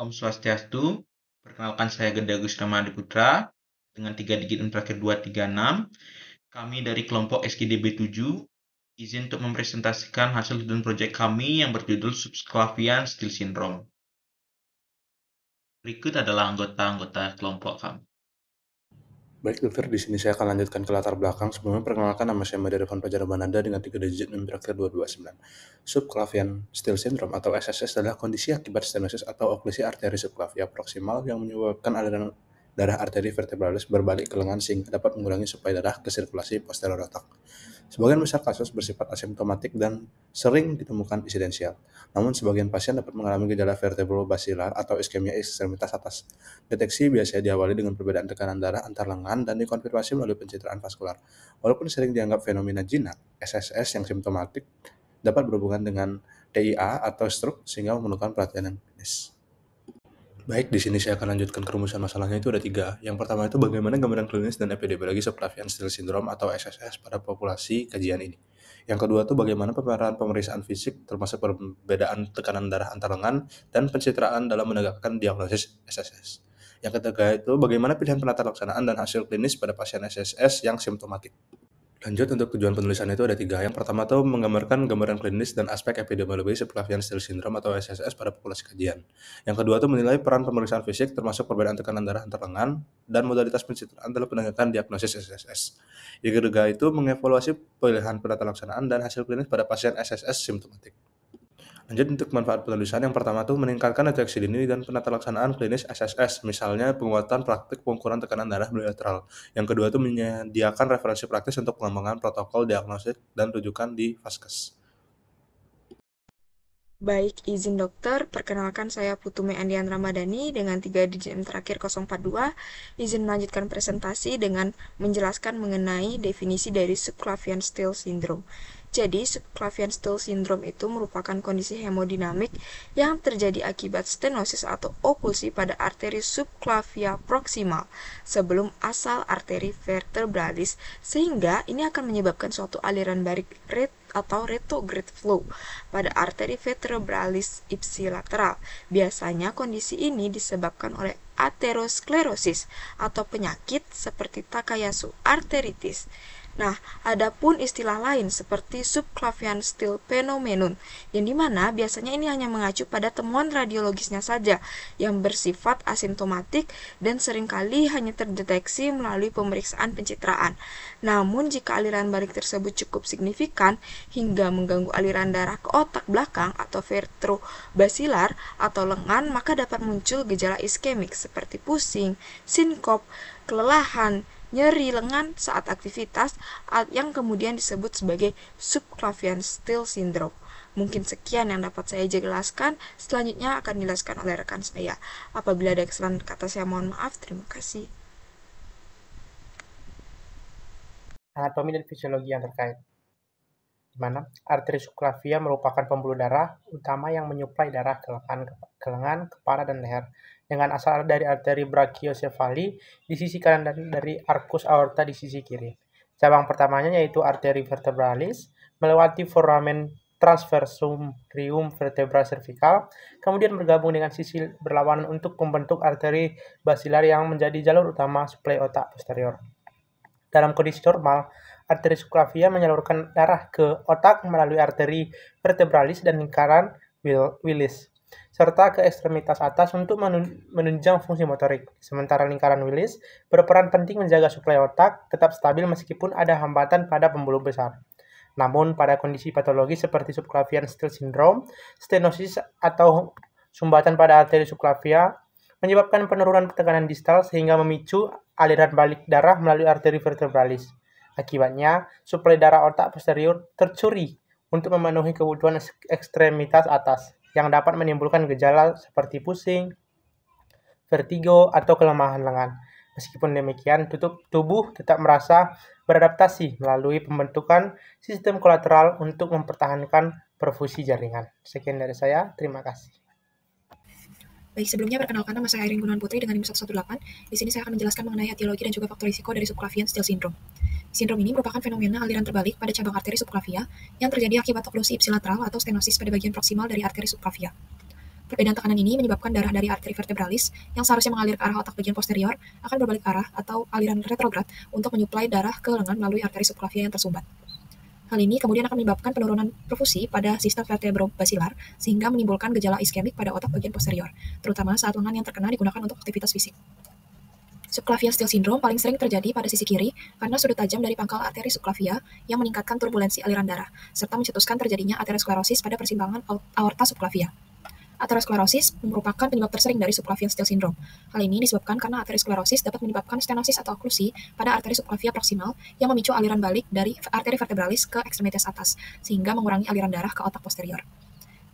Om Swastiastu, perkenalkan saya Genda Agus Ramadi Putra dengan 3 digit terakhir 236. Kami dari kelompok SKDB 7 izin untuk mempresentasikan hasil studi proyek kami yang berjudul Subclavian Still Syndrome. Berikut adalah anggota-anggota kelompok kami. Baik dokter, di sini saya akan lanjutkan ke latar belakang. Sebelumnya perkenalkan, nama saya Madarifan Fajar Ramananda dengan 3 digit terakhir 229. Subclavian Still Syndrome atau SSS adalah kondisi akibat stenosis atau oklisi arteri subclavia proximal yang menyebabkan aliran darah arteri vertebralis berbalik ke lengan sehingga dapat mengurangi suplai darah ke sirkulasi posterior otak. Sebagian besar kasus bersifat asimptomatik dan sering ditemukan insidensial. Namun sebagian pasien dapat mengalami gejala vertebrobasilar atau iskemia ekstremitas atas. Deteksi biasanya diawali dengan perbedaan tekanan darah antar lengan dan dikonfirmasi melalui pencitraan vaskular. Walaupun sering dianggap fenomena jinak, SSS yang simptomatik dapat berhubungan dengan TIA atau stroke sehingga memerlukan perhatian yang klinis. Baik, di sini saya akan lanjutkan kerumusan masalahnya. Itu ada 3. Yang pertama itu bagaimana gambaran klinis dan epidemiologi subclavian Still Syndrome atau SSS pada populasi kajian ini. Yang kedua itu bagaimana pemetaan pemeriksaan fisik termasuk perbedaan tekanan darah antar lengan dan pencitraan dalam menegakkan diagnosis SSS. Yang ketiga itu bagaimana pilihan penata laksanaan dan hasil klinis pada pasien SSS yang simptomatik. Lanjut, untuk tujuan penulisan itu ada 3. Yang pertama itu menggambarkan gambaran klinis dan aspek epidemiologi subclavian Still Syndrome atau SSS pada populasi kajian. Yang kedua itu menilai peran pemeriksaan fisik termasuk perbedaan tekanan darah antar lengan dan modalitas pencitraan dalam penegakan diagnosis SSS. Yang ketiga itu mengevaluasi pilihan penata laksanaan dan hasil klinis pada pasien SSS simptomatik. Lanjut, untuk manfaat penulisan, yang pertama tuh meningkatkan deteksi dini dan penata laksanaan klinis SSS, misalnya penguatan praktik pengukuran tekanan darah bilateral. Yang kedua itu menyediakan referensi praktis untuk pengembangan protokol diagnostik dan rujukan di Vaskes. Baik, izin dokter, perkenalkan saya Putume Andian Ramadhani dengan 3 digit terakhir 042. Izin melanjutkan presentasi dengan menjelaskan mengenai definisi dari Subclavian Still Syndrome. Jadi, Subclavian Still Syndrome itu merupakan kondisi hemodinamik yang terjadi akibat stenosis atau oklusi pada arteri subclavia proximal sebelum asal arteri vertebralis, sehingga ini akan menyebabkan suatu aliran balik atau retrograde flow pada arteri vertebralis ipsilateral. Biasanya kondisi ini disebabkan oleh aterosklerosis atau penyakit seperti Takayasu arteritis. Nah, adapun istilah lain seperti subclavian still phenomenon, yang dimana biasanya ini hanya mengacu pada temuan radiologisnya saja, yang bersifat asimptomatik dan seringkali hanya terdeteksi melalui pemeriksaan pencitraan. Namun, jika aliran balik tersebut cukup signifikan hingga mengganggu aliran darah ke otak belakang atau vertebrobasilar atau lengan, maka dapat muncul gejala iskemik seperti pusing, sinkop, kelelahan, nyeri lengan saat aktivitas yang kemudian disebut sebagai Subclavian Still Syndrome. Mungkin sekian yang dapat saya jelaskan. Selanjutnya akan dijelaskan oleh rekan saya. Apabila ada kesalahan kata saya mohon maaf. Terima kasih. Anatomi dan fisiologi yang terkait, di mana arteri subclavia merupakan pembuluh darah utama yang menyuplai darah ke lengan, kepala, dan leher, dengan asal dari arteri brachiosefali di sisi kanan dan dari arcus aorta di sisi kiri. Cabang pertamanya yaitu arteri vertebralis, melewati foramen transversum rium vertebra cervical, kemudian bergabung dengan sisi berlawanan untuk membentuk arteri basilar yang menjadi jalur utama suplai otak posterior. Dalam kondisi normal, arteri subclavia menyalurkan darah ke otak melalui arteri vertebralis dan lingkaran Willis, serta ke ekstremitas atas untuk menunjang fungsi motorik. Sementara lingkaran Willis berperan penting menjaga suplai otak tetap stabil meskipun ada hambatan pada pembuluh besar. Namun, pada kondisi patologis seperti subclavian still syndrome, stenosis atau sumbatan pada arteri subclavia menyebabkan penurunan tekanan distal sehingga memicu aliran balik darah melalui arteri vertebralis. Akibatnya, suplai darah otak posterior tercuri untuk memenuhi kebutuhan ekstremitas atas, yang dapat menimbulkan gejala seperti pusing, vertigo, atau kelemahan lengan. Meskipun demikian, tubuh tetap merasa beradaptasi melalui pembentukan sistem kolateral untuk mempertahankan perfusi jaringan. Sekian dari saya, terima kasih. Baik, sebelumnya perkenalkan, nama saya Irene Gunawan Putri dengan NIM 118. Di sini saya akan menjelaskan mengenai etiologi dan juga faktor risiko dari subclavian still syndrome. Sindrom ini merupakan fenomena aliran terbalik pada cabang arteri subclavia yang terjadi akibat oklusi ipsilateral atau stenosis pada bagian proksimal dari arteri subclavia. Perbedaan tekanan ini menyebabkan darah dari arteri vertebralis yang seharusnya mengalir ke arah otak bagian posterior akan berbalik arah atau aliran retrograd untuk menyuplai darah ke lengan melalui arteri subclavia yang tersumbat. Hal ini kemudian akan menyebabkan penurunan perfusi pada sistem vertebrobasilar sehingga menimbulkan gejala iskemik pada otak bagian posterior, terutama saat lengan yang terkena digunakan untuk aktivitas fisik. Subclavian Steele syndrome paling sering terjadi pada sisi kiri karena sudut tajam dari pangkal arteri subclavia yang meningkatkan turbulensi aliran darah, serta mencetuskan terjadinya aterosklerosis pada persimpangan aorta subclavia. Aterosklerosis merupakan penyebab tersering dari subclavian Steele syndrome. Hal ini disebabkan karena aterosklerosis dapat menyebabkan stenosis atau oklusi pada arteri subclavia proksimal yang memicu aliran balik dari arteri vertebralis ke ekstremitas atas, sehingga mengurangi aliran darah ke otak posterior.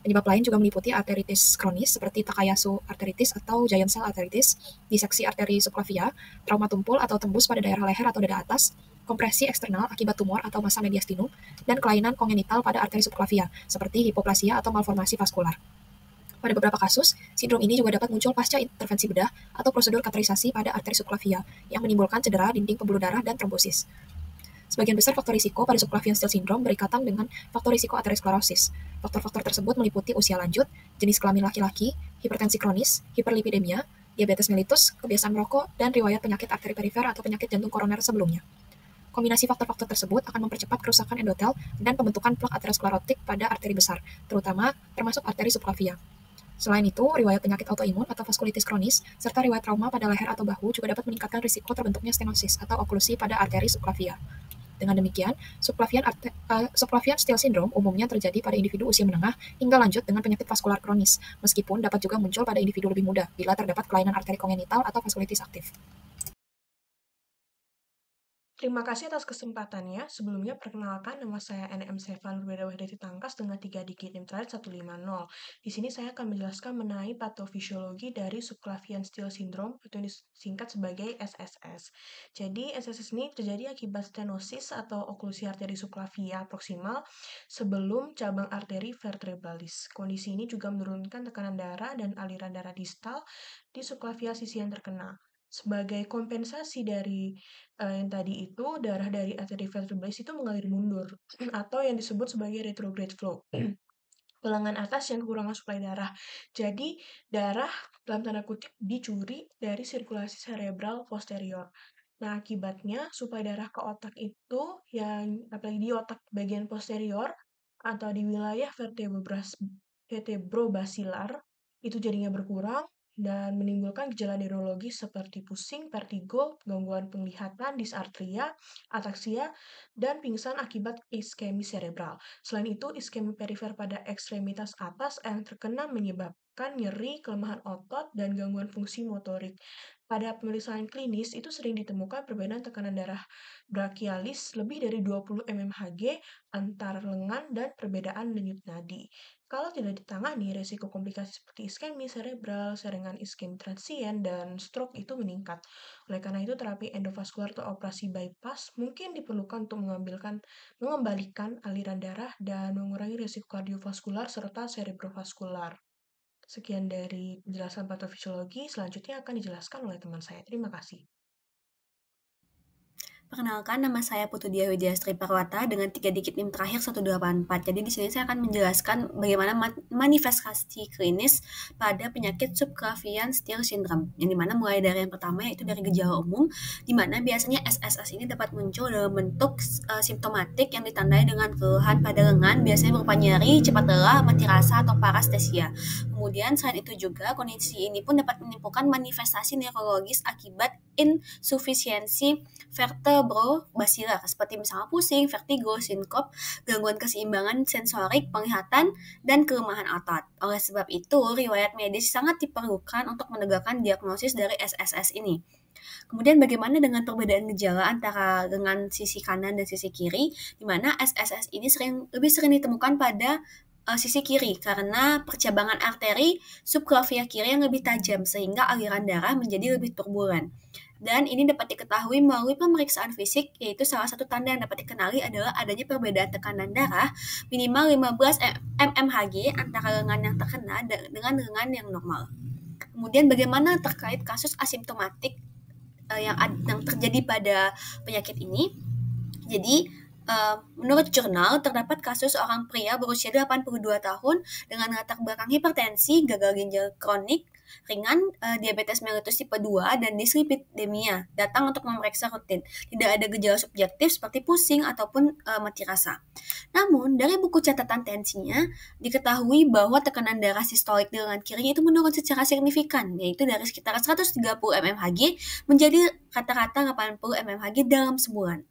Penyebab lain juga meliputi arteritis kronis seperti Takayasu arteritis atau giant cell arteritis, diseksi arteri subclavia, trauma tumpul atau tembus pada daerah leher atau dada atas, kompresi eksternal akibat tumor atau massa mediastinum, dan kelainan kongenital pada arteri subclavia seperti hipoplasia atau malformasi vaskular. Pada beberapa kasus, sindrom ini juga dapat muncul pasca intervensi bedah atau prosedur kateterisasi pada arteri subclavia yang menimbulkan cedera dinding pembuluh darah dan trombosis. Sebagian besar faktor risiko pada subclavian Steele syndrome berikatan dengan faktor risiko aterosklerosis. Faktor-faktor tersebut meliputi usia lanjut, jenis kelamin laki-laki, hipertensi kronis, hiperlipidemia, diabetes mellitus, kebiasaan merokok, dan riwayat penyakit arteri perifer atau penyakit jantung koroner sebelumnya. Kombinasi faktor-faktor tersebut akan mempercepat kerusakan endotel dan pembentukan plak aterosklerotik pada arteri besar, termasuk arteri subclavia. Selain itu, riwayat penyakit autoimun atau vaskulitis kronis, serta riwayat trauma pada leher atau bahu juga dapat meningkatkan risiko terbentuknya stenosis atau oklusi pada arteri subclavia. Dengan demikian, subclavian Steele syndrome umumnya terjadi pada individu usia menengah hingga lanjut dengan penyakit vaskular kronis, meskipun dapat juga muncul pada individu lebih muda bila terdapat kelainan arteri kongenital atau vaskulitis aktif. Terima kasih atas kesempatannya. Sebelumnya, perkenalkan nama saya NM Sevan Berbeda-Wahidati Tangkas dengan 3 digit intrahead 150. Di sini saya akan menjelaskan mengenai patofisiologi dari subclavian Steele syndrome atau disingkat sebagai SSS. Jadi, SSS ini terjadi akibat stenosis atau oklusi arteri subclavia proksimal sebelum cabang arteri vertebralis. Kondisi ini juga menurunkan tekanan darah dan aliran darah distal di subclavia sisi yang terkena. Sebagai kompensasi dari yang tadi itu, darah dari arteri vertebralis itu mengalir mundur atau yang disebut sebagai retrograde flow ke lengan atas yang kekurangan suplai darah. Jadi, darah dalam tanda kutip dicuri dari sirkulasi cerebral posterior. Nah, akibatnya suplai darah ke otak itu, yang apalagi di otak bagian posterior atau di wilayah vertebrobasilar, itu jadinya berkurang dan menimbulkan gejala neurologis seperti pusing, vertigo, gangguan penglihatan, dysarthria, ataksia, dan pingsan akibat iskemi cerebral. Selain itu, iskemi perifer pada ekstremitas atas yang terkena menyebabkan nyeri, kelemahan otot, dan gangguan fungsi motorik. Pada pemeriksaan klinis, itu sering ditemukan perbedaan tekanan darah brachialis lebih dari 20 mmHg antar lengan dan perbedaan denyut nadi. Kalau tidak ditangani, resiko komplikasi seperti iskemi cerebral, serangan iskemi transien, dan stroke itu meningkat. Oleh karena itu, terapi endovaskular atau operasi bypass mungkin diperlukan untuk mengembalikan aliran darah dan mengurangi resiko kardiovaskular serta cerebrovaskular. Sekian dari penjelasan patofisiologi, selanjutnya akan dijelaskan oleh teman saya. Terima kasih. Perkenalkan, nama saya Putu Dia Widyastri Parwata dengan 3 digit NIM terakhir 184. Jadi di sini saya akan menjelaskan bagaimana manifestasi klinis pada penyakit subclavian Steele syndrome. Yang dimana mulai dari yang pertama yaitu dari gejala umum, dimana biasanya SSS ini dapat muncul dalam bentuk simptomatik yang ditandai dengan keluhan pada lengan, biasanya berupa nyeri, cepat lelah, mati rasa, atau parestesia. Kemudian selain itu juga kondisi ini pun dapat menimbulkan manifestasi neurologis akibat insufisiensi vertebrobasilar seperti misalnya pusing, vertigo, sinkop, gangguan keseimbangan sensorik, penglihatan, dan kelemahan otot. Oleh sebab itu, riwayat medis sangat diperlukan untuk menegakkan diagnosis dari SSS ini. Kemudian bagaimana dengan perbedaan gejala antara lengan sisi kanan dan sisi kiri, di mana SSS ini lebih sering ditemukan pada sisi kiri karena percabangan arteri subclavia kiri yang lebih tajam sehingga aliran darah menjadi lebih turbulen. Dan ini dapat diketahui melalui pemeriksaan fisik, yaitu salah satu tanda yang dapat dikenali adalah adanya perbedaan tekanan darah minimal 15 mmHg antara lengan yang terkena dengan lengan yang normal. Kemudian bagaimana terkait kasus asimptomatik yang terjadi pada penyakit ini? Jadi Menurut jurnal, terdapat kasus seorang pria berusia 82 tahun dengan latar belakang hipertensi, gagal ginjal kronik, ringan, diabetes mellitus tipe 2, dan dislipidemia datang untuk memeriksa rutin. Tidak ada gejala subjektif seperti pusing ataupun mati rasa. Namun, dari buku catatan tensinya, diketahui bahwa tekanan darah sistolik di lengan kirinya itu menurun secara signifikan, yaitu dari sekitar 130 mmHg menjadi rata-rata 80 mmHg dalam sebulan.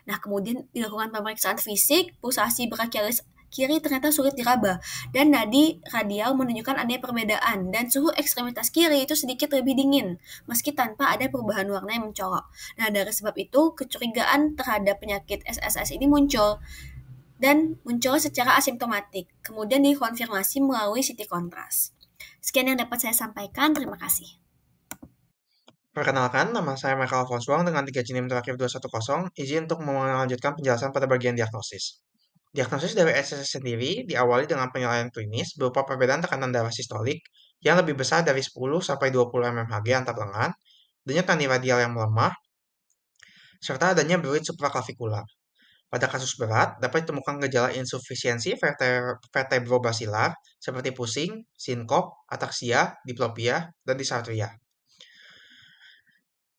Nah, kemudian dilakukan pemeriksaan fisik, pulsasi brachialis kiri ternyata sulit diraba, dan nadi radial menunjukkan adanya perbedaan, dan suhu ekstremitas kiri itu sedikit lebih dingin, meski tanpa ada perubahan warna yang mencolok. Nah, dari sebab itu, kecurigaan terhadap penyakit SSS ini muncul, dan muncul secara asimptomatik, kemudian dikonfirmasi melalui CT kontras. Sekian yang dapat saya sampaikan, terima kasih. Perkenalkan, nama saya Michael Alphonse Wong dengan 3 GNIM terakhir 210, izin untuk melanjutkan penjelasan pada bagian diagnosis. Diagnosis dari SSS sendiri diawali dengan penilaian klinis berupa perbedaan tekanan darah sistolik yang lebih besar dari 10-20 mmHg antar lengan, denyut nadi radial yang melemah, serta adanya fluid supraklavikular. Pada kasus berat, dapat ditemukan gejala insufisiensi vertebrobasilar seperti pusing, sinkop, ataksia, diplopia, dan dysarthria.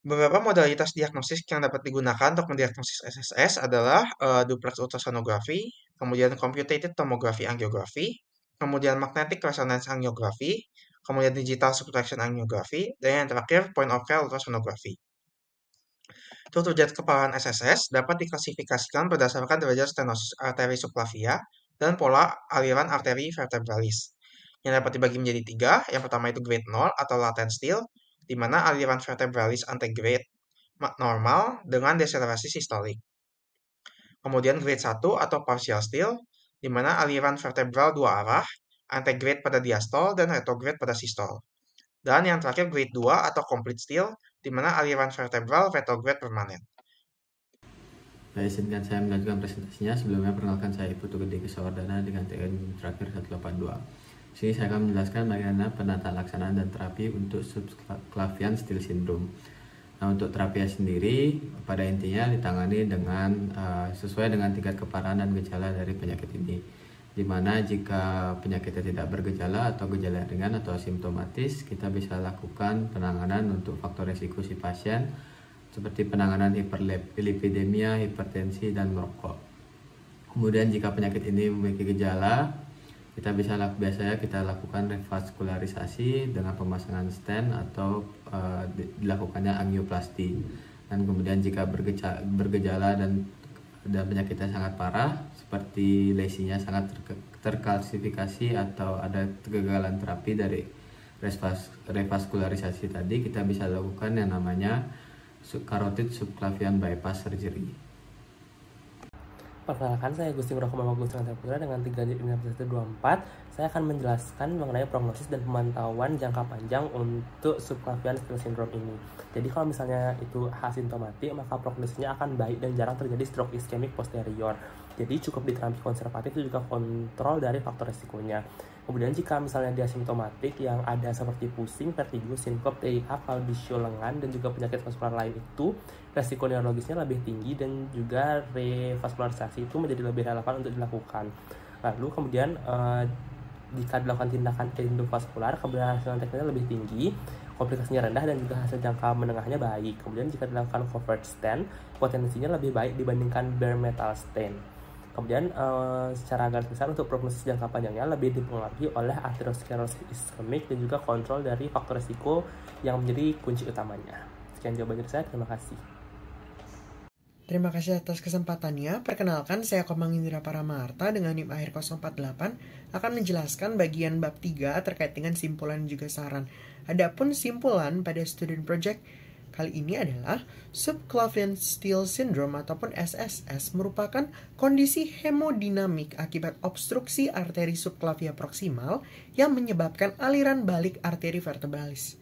Beberapa modalitas diagnosis yang dapat digunakan untuk mendiagnosis SSS adalah duplex ultrasonografi, kemudian computed tomography angiografi, kemudian magnetic resonance angiografi, kemudian digital subtraction angiografi, dan yang terakhir point of care ultrasonography. Derajat keparahan SSS dapat diklasifikasikan berdasarkan derajat stenosis arteri subclavia dan pola aliran arteri vertebralis, yang dapat dibagi menjadi 3. Yang pertama itu grade 0 atau latent still, di mana aliran vertebralis antegrade normal dengan deselerasi sistolik. Kemudian grade 1 atau partial still, di mana aliran vertebral dua arah, antegrade pada diastol dan retrograde pada sistol. Dan yang terakhir grade 2 atau complete still, di mana aliran vertebral retrograde permanen. Izinkan saya melanjutkan presentasinya. Sebelumnya perkenalkan saya Putu Gede Kesawardana dengan TN terakhir 182. Di sini saya akan menjelaskan bagaimana penata laksanaan dan terapi untuk subclavian Still syndrome. Nah, untuk terapi sendiri pada intinya ditangani dengan sesuai dengan tingkat keparahan dan gejala dari penyakit ini. Di mana jika penyakitnya tidak bergejala atau gejala ringan atau asimptomatis, kita bisa lakukan penanganan untuk faktor resiko si pasien seperti penanganan hiperlipidemia, hipertensi, dan merokok. Kemudian jika penyakit ini memiliki gejala, biasanya kita lakukan revaskularisasi dengan pemasangan stent atau dilakukannya angioplasti. Dan kemudian jika bergejala dan penyakitnya sangat parah seperti lesinya sangat terkalsifikasi atau ada kegagalan terapi dari revaskularisasi tadi, kita bisa lakukan yang namanya carotid subclavian bypass surgery. Perkenalkan, saya Gusti Murakama Bagus Putra dengan 3.124. Saya akan menjelaskan mengenai prognosis dan pemantauan jangka panjang untuk subclavian Still syndrome ini. Jadi kalau misalnya itu asimptomatik, maka prognosisnya akan baik dan jarang terjadi stroke iskemik posterior. Jadi cukup di terapi konservatif itu juga kontrol dari faktor resikonya. Kemudian jika misalnya dia asimptomatik yang ada seperti pusing, vertigo, sinkop, TIA, kalbisio lengan, dan juga penyakit vaskular lain itu, resiko neurologisnya lebih tinggi dan juga revaskularisasi itu menjadi lebih relevan untuk dilakukan. Lalu kemudian jika dilakukan tindakan endovaskular, keberhasilan teknisnya lebih tinggi, komplikasinya rendah, dan juga hasil jangka menengahnya baik. Kemudian jika dilakukan covert stent, potensinya lebih baik dibandingkan bare metal stent. Kemudian secara garis besar untuk prognosis jangka panjangnya lebih dipengaruhi oleh arteriosklerosis iskemik dan juga kontrol dari faktor risiko yang menjadi kunci utamanya. Sekian jawaban dari saya, terima kasih. Terima kasih atas kesempatannya. Perkenalkan, saya Komang Indra Paramarta dengan NIM akhir 048 akan menjelaskan bagian bab 3 terkait dengan simpulan dan juga saran. Adapun simpulan pada student project kali ini adalah subclavian Still syndrome ataupun SSS merupakan kondisi hemodinamik akibat obstruksi arteri subclavia proksimal yang menyebabkan aliran balik arteri vertebralis.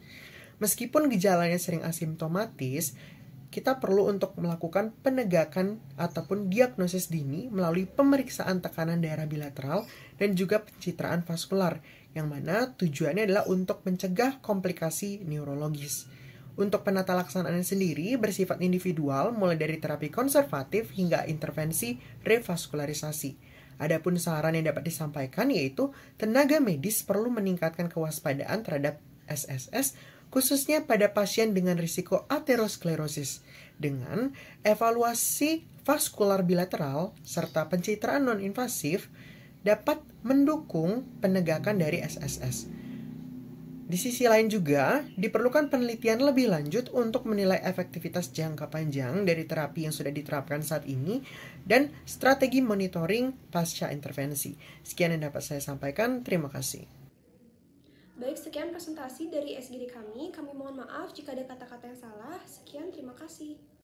Meskipun gejalanya sering asimptomatis, kita perlu untuk melakukan penegakan ataupun diagnosis dini melalui pemeriksaan tekanan darah bilateral dan juga pencitraan vaskular, yang mana tujuannya adalah untuk mencegah komplikasi neurologis. Untuk penata laksanaan sendiri bersifat individual mulai dari terapi konservatif hingga intervensi revaskularisasi. Adapun saran yang dapat disampaikan yaitu tenaga medis perlu meningkatkan kewaspadaan terhadap SSS khususnya pada pasien dengan risiko aterosklerosis dengan evaluasi vaskular bilateral serta pencitraan non-invasif dapat mendukung penegakan dari SSS. Di sisi lain juga, diperlukan penelitian lebih lanjut untuk menilai efektivitas jangka panjang dari terapi yang sudah diterapkan saat ini dan strategi monitoring pasca intervensi. Sekian yang dapat saya sampaikan, terima kasih. Baik, sekian presentasi dari SGD kami. Kami mohon maaf jika ada kata-kata yang salah. Sekian, terima kasih.